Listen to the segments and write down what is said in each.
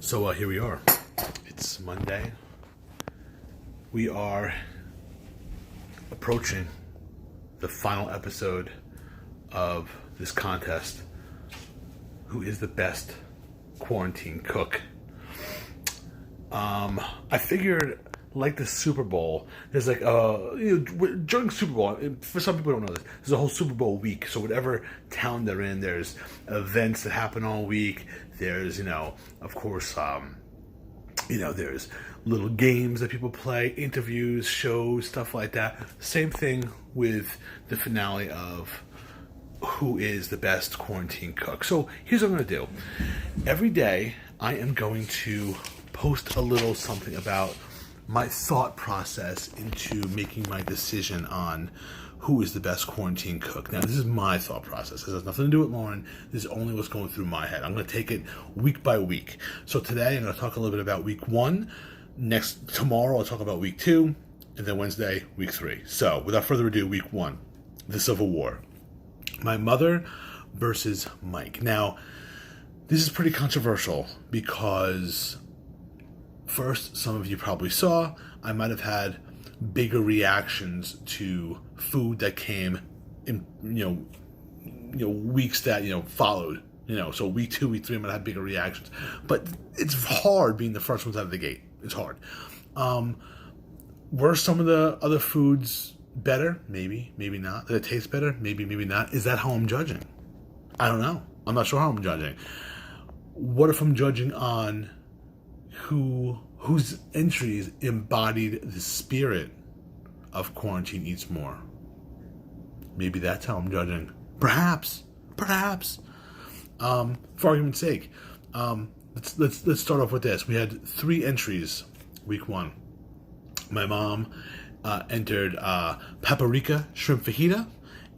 So here we are. It's Monday. We are approaching the final episode of this contest. Who is the best quarantine cook? I figured, like the Super Bowl, there's like during Super Bowl. For some people who don't know this, there's a whole Super Bowl week. So whatever town they're in, there's events that happen all week. There's of course, there's little games that people play, interviews, shows, stuff like that. Same thing with the finale of who is the best quarantine cook. So here's what I'm going to do. Every day I am going to post a little something about my thought process into making my decision on who is the best quarantine cook. Now, this is my thought process. This has nothing to do with Lauren. This is only what's going through my head. I'm going to take it week by week. So today I'm going to talk a little bit about week 1. Tomorrow I'll talk about week 2. And then Wednesday, week 3. So without further ado, week 1, the Civil War. My mother versus Mike. Now, this is pretty controversial because first, some of you probably saw, I might have had bigger reactions to food that came in, weeks that, followed. So week 2, week 3, I might have bigger reactions. But it's hard being the first ones out of the gate. It's hard. Were some of the other foods better? Maybe, maybe not. Did it taste better? Maybe, maybe not. Is that how I'm judging? I don't know. I'm not sure how I'm judging. What if I'm judging on whose entries embodied the spirit of Quarantine Eats More? Maybe that's how I'm judging. Perhaps. For argument's sake, let's start off with this. We had 3 entries week 1. My mom entered paprika shrimp fajita,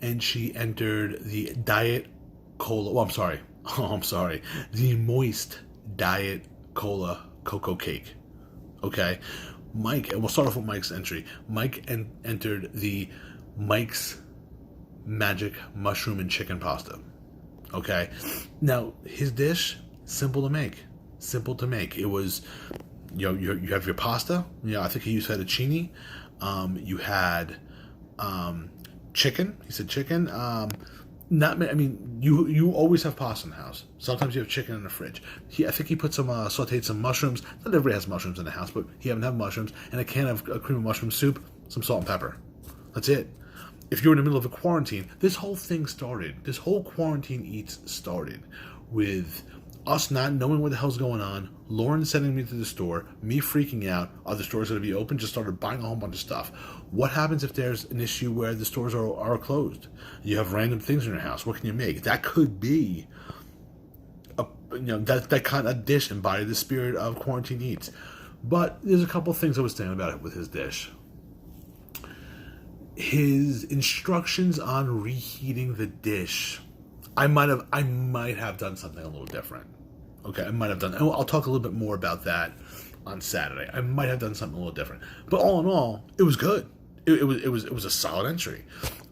and she entered the diet cola. The moist diet cola cocoa cake. Okay, Mike, and we'll start off with Mike's entry. Mike entered the Mike's Magic Mushroom and Chicken Pasta. Okay, now his dish, simple to make. It was, you have your pasta. I think he used fettuccine. You had chicken. He said chicken. You always have pasta in the house. Sometimes you have chicken in the fridge. I think he put sauteed some mushrooms. Not everybody has mushrooms in the house, but he happened to have mushrooms, and a can of cream of mushroom soup, some salt and pepper. That's it. If you're in the middle of a quarantine, this whole quarantine eats started with us not knowing what the hell's going on, Lauren sending me to the store, me freaking out, are the stores going to be open? Just started buying a whole bunch of stuff. What happens if there's an issue where the stores are closed? You have random things in your house. What can you make? That could be that kind of dish embodied the spirit of Quarantine Eats. But there's a couple things I was saying about it with his dish. His instructions on reheating the dish, I might have done something a little different. Okay, I might have done. I'll talk a little bit more about that on Saturday. I might have done something a little different, but all in all, it was good. It was a solid entry.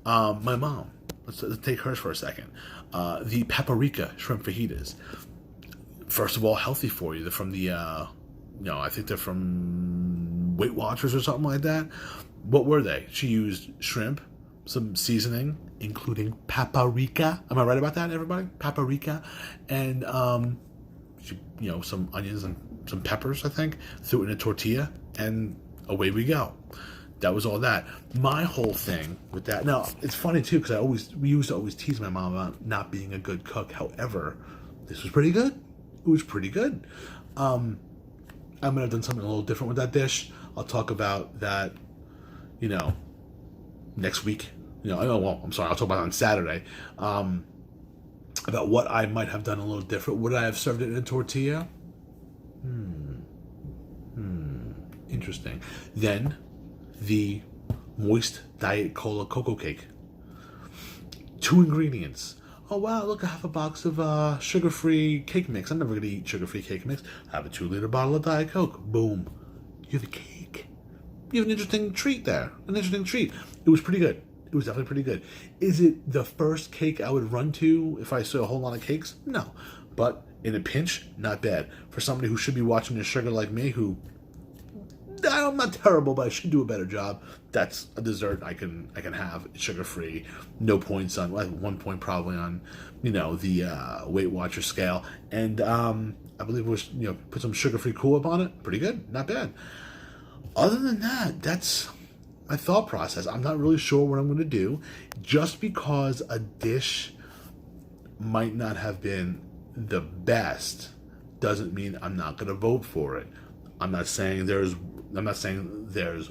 My mom. Let's take hers for a second. The paprika shrimp fajitas. First of all, healthy for you. They're from the I think they're from Weight Watchers or something like that. What were they? She used shrimp, some seasoning, including paprika. Am I right about that, everybody? Paprika, and some onions and some peppers, I think. Threw it in a tortilla, and away we go. That was all that. My whole thing with that. Now, it's funny too because we used to always tease my mom about not being a good cook. However, this was pretty good. It was pretty good. I'm gonna have done something a little different with that dish. I'll talk about that, next week. I'm sorry. I'll talk about it on Saturday. About what I might have done a little different. Would I have served it in a tortilla? Interesting. Then the moist diet cola cocoa cake. 2 ingredients. Oh wow, look, I have a box of sugar-free cake mix. I'm never going to eat sugar-free cake mix. I have a 2-liter bottle of Diet Coke. Boom. You have a cake. You have an interesting treat there. It was pretty good. It was definitely pretty good. Is it the first cake I would run to if I saw a whole lot of cakes? No. But in a pinch, not bad. For somebody who should be watching the sugar like me, who I'm not terrible, but I should do a better job. That's a dessert I can have, sugar free, no points on 1 point probably on, the Weight Watcher scale, and I believe it was put some sugar free Cool Whip on it. Pretty good, not bad. Other than that, that's my thought process. I'm not really sure what I'm going to do, just because a dish might not have been the best doesn't mean I'm not going to vote for it. I'm not saying theirs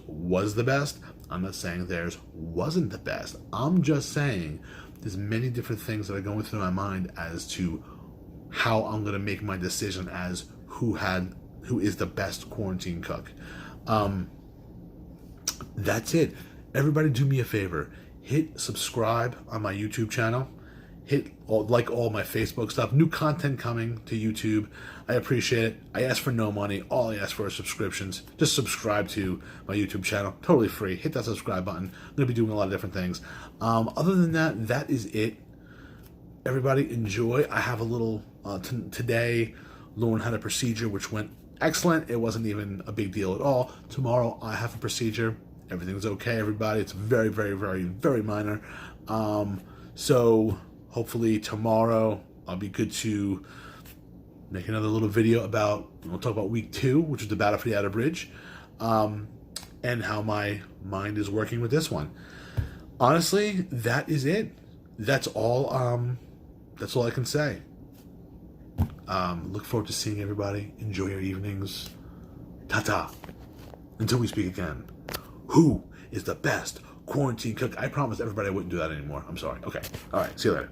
was the best. I'm not saying theirs wasn't the best. I'm just saying there's many different things that are going through my mind as to how I'm going to make my decision as who is the best quarantine cook. That's it. Everybody do me a favor. Hit subscribe on my YouTube channel. Like all my Facebook stuff. New content coming to YouTube. I appreciate it. I ask for no money. All I ask for is subscriptions. Just subscribe to my YouTube channel. Totally free. Hit that subscribe button. I'm going to be doing a lot of different things. Other than that, that is it. Everybody enjoy. I have a little... today, Lauren had a procedure which went excellent. It wasn't even a big deal at all. Tomorrow, I have a procedure. Everything's okay, everybody. It's very, very, very, very minor. So... hopefully tomorrow I'll be good to make another little video about, we'll talk about week 2, which is the Battle for the Outer Bridge, and how my mind is working with this one. Honestly, that is it. That's all I can say. Look forward to seeing everybody. Enjoy your evenings. Ta-ta. Until we speak again. Who is the best quarantine cook? I promised everybody I wouldn't do that anymore. I'm sorry. Okay. All right. See you later.